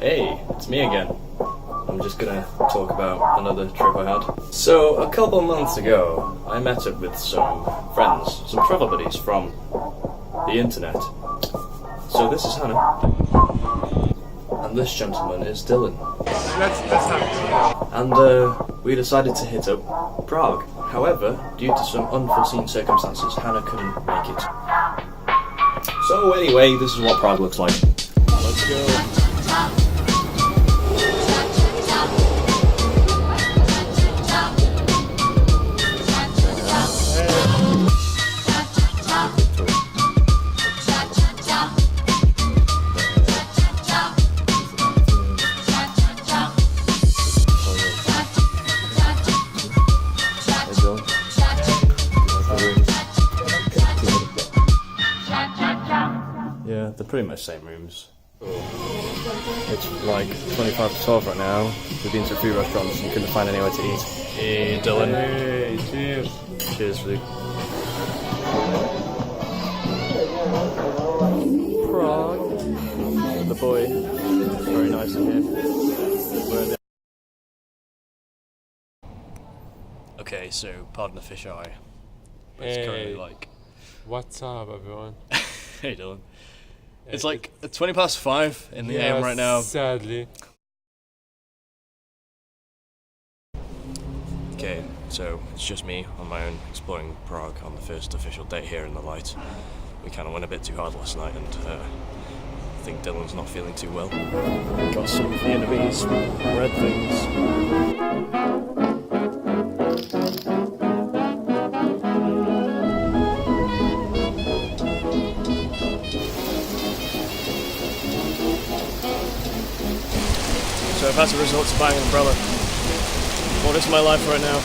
Hey, it's me again. I'm just gonna talk about another trip I had. So, a couple months ago, I met up with some friends, some travel buddies from the internet. So this is Hannah. And this gentleman is Dylan. Let's have it. And we decided to hit up Prague. However, due to some unforeseen circumstances, Hannah couldn't make it. So anyway, this is what Prague looks like. Let's go. Yeah, they're pretty much same rooms. It's like 25 to 12 right now. We've been to a few restaurants and couldn't find anywhere to eat. Hey, Dylan. Hey, cheers. Cheers for Prague. The boy. Very nice in here. Okay, so pardon the fish eye. It's currently like... What's up, everyone? Hey, Dylan. It's like 20 past 5 in the AM right now. Sadly. Okay, so it's just me on my own exploring Prague on the first official day here in the light. We kind of went a bit too hard last night and I think Dylan's not feeling too well. Got some Vietnamese red things. So I've had to resort to buying an umbrella. What is my life right now?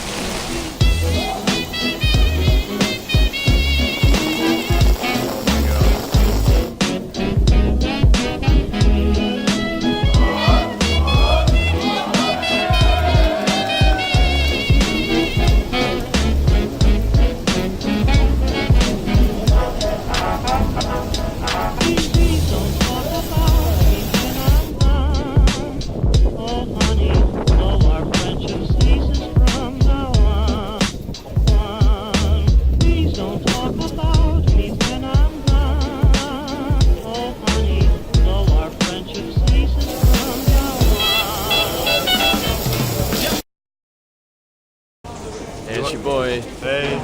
Hey, it's your boy. Hey.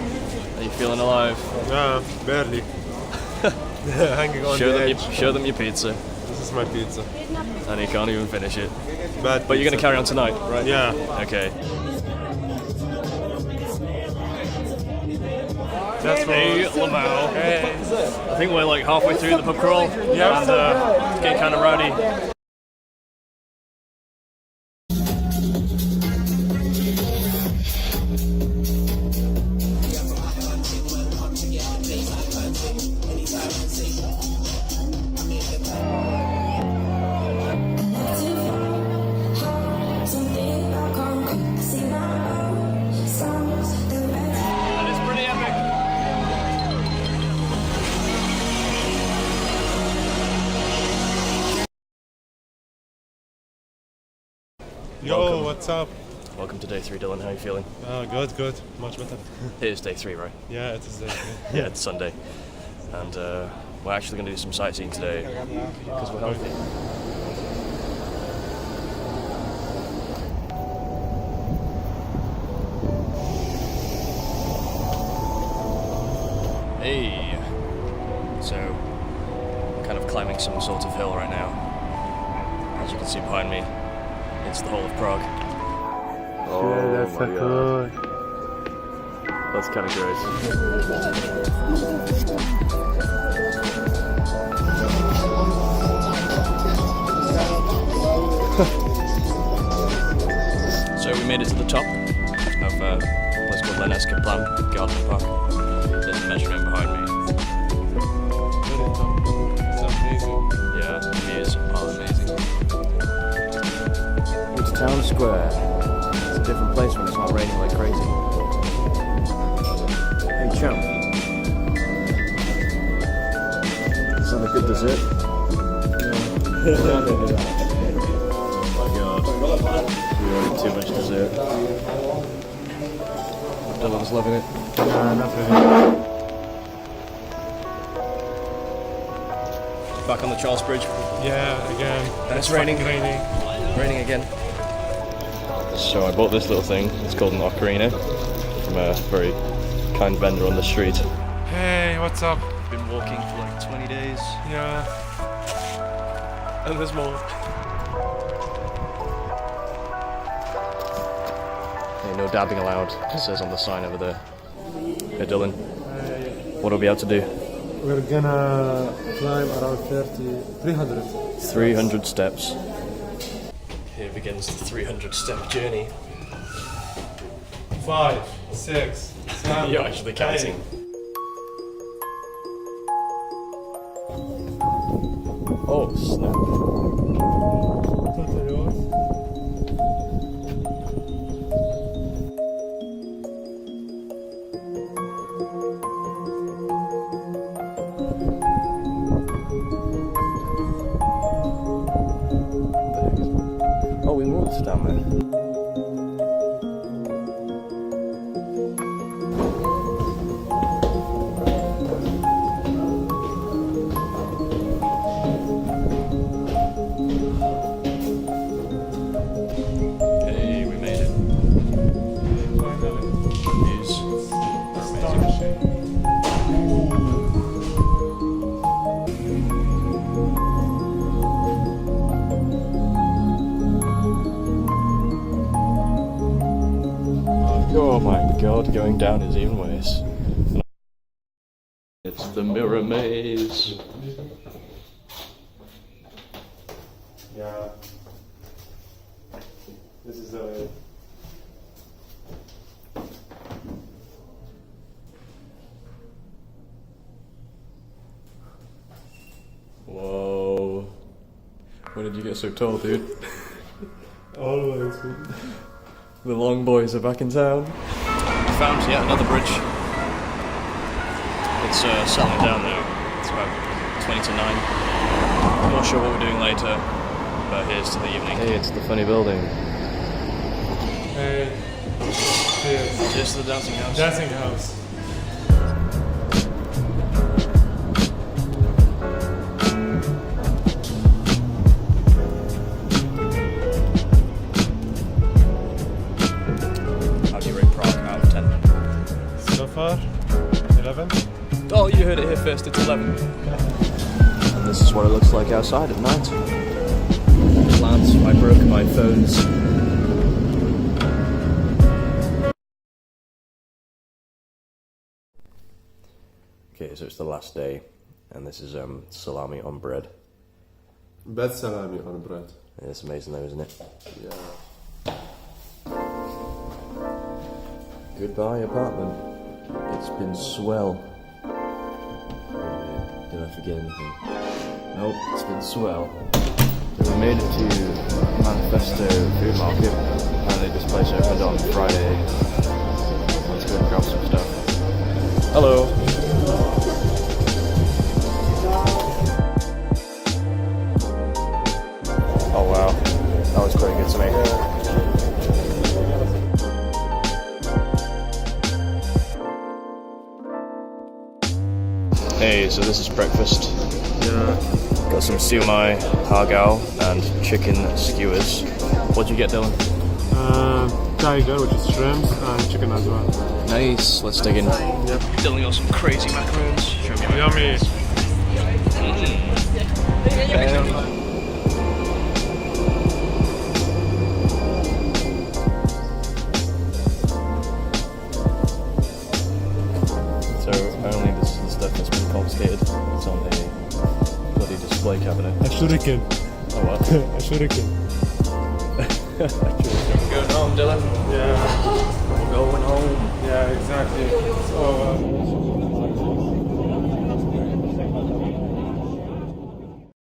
Are you feeling alive? Yeah, barely. Hanging on Show the them, edge. show them your pizza. This is my pizza. And you can't even finish it. Bad But you're gonna pizza. carry on tonight, right? Yeah. Okay. That's Hey, what. Lamau. Hey. I think we're like halfway through the pub crawl. Yeah. And it's getting kind of rowdy. And it's pretty epic. Yo, Welcome. what's up? Welcome to day 3, Dylan. How are you feeling? Good. Much better. It is day 3, right? Yeah, it is there. Yeah, it's Sunday. And we're actually going to do some sightseeing today because we're healthy. Hey. So, I'm kind of climbing some sort of hill right now. As you can see behind me, it's the whole of Prague. Yeah, that's so cool. That's kind of great. So we made it to the top of a place called Leneska Plan Garden Park. There's a measuring behind me. It's amazing. Yeah, the views are amazing. It's Town Square. It's a different place when it's not raining like crazy. Hey, Chammy. Is that a good dessert? Yeah. We ordered too much dessert. Dylan's loving it. Not really. Back on the Charles Bridge. Yeah, again. And it's raining. Raining again. So I bought this little thing. It's called an ocarina from a very kind vendor on the street. Hey, what's up? Been walking for like 20 days. Yeah. And there's more. Hey, no dabbing allowed. It says on the sign over there. Hey Dylan, what will we have to do? We're gonna climb around 300. 300 steps. Here begins the 300-step journey. 5, 6, 7. You're actually counting. Oh snap! Oh, we walked down there. Hey, we made it. Views are amazing. Oh my god, going down is even worse. It's the mirror maze. Yeah. This is the way. Whoa. When did you get so tall, dude? Always. The long boys are back in town. We found yet another bridge. It's settling down now. It's about 20 to 9. Not sure what we're doing later, but here's to the evening. Hey, it's the funny building. Hey. Cheers. Cheers to the dancing house. Dancing house. How do you rate Prague out of 10? So far, 11. Oh, you heard it here first, it's 11. And this is what it looks like outside at night. Lads, I broke my phones. Okay, so it's the last day, and this is salami on bread. Bad salami on bread. Yeah, it's amazing though, isn't it? Yeah. Goodbye, apartment. It's been swell. Did I forget anything? Nope, it's been swell. So we made it to Manifesto Food Market. Apparently this place opened on Friday. Let's go and grab some stuff. Hello. Oh wow, that was quite good to me. Hey, so this is breakfast. Yeah. Got some siumai, hargao, and chicken skewers. What'd you get, Dylan? Tiger, which is shrimps, and chicken as well. Nice, let's dig in. Yep. Dylan got some crazy macaroons. Show me. Yummy. So apparently this is the stuff that's been confiscated. It's on the bloody display cabinet. A shuriken. Oh what? A shuriken. We're going home, Dylan. Yeah. We're going home. Yeah, exactly. So,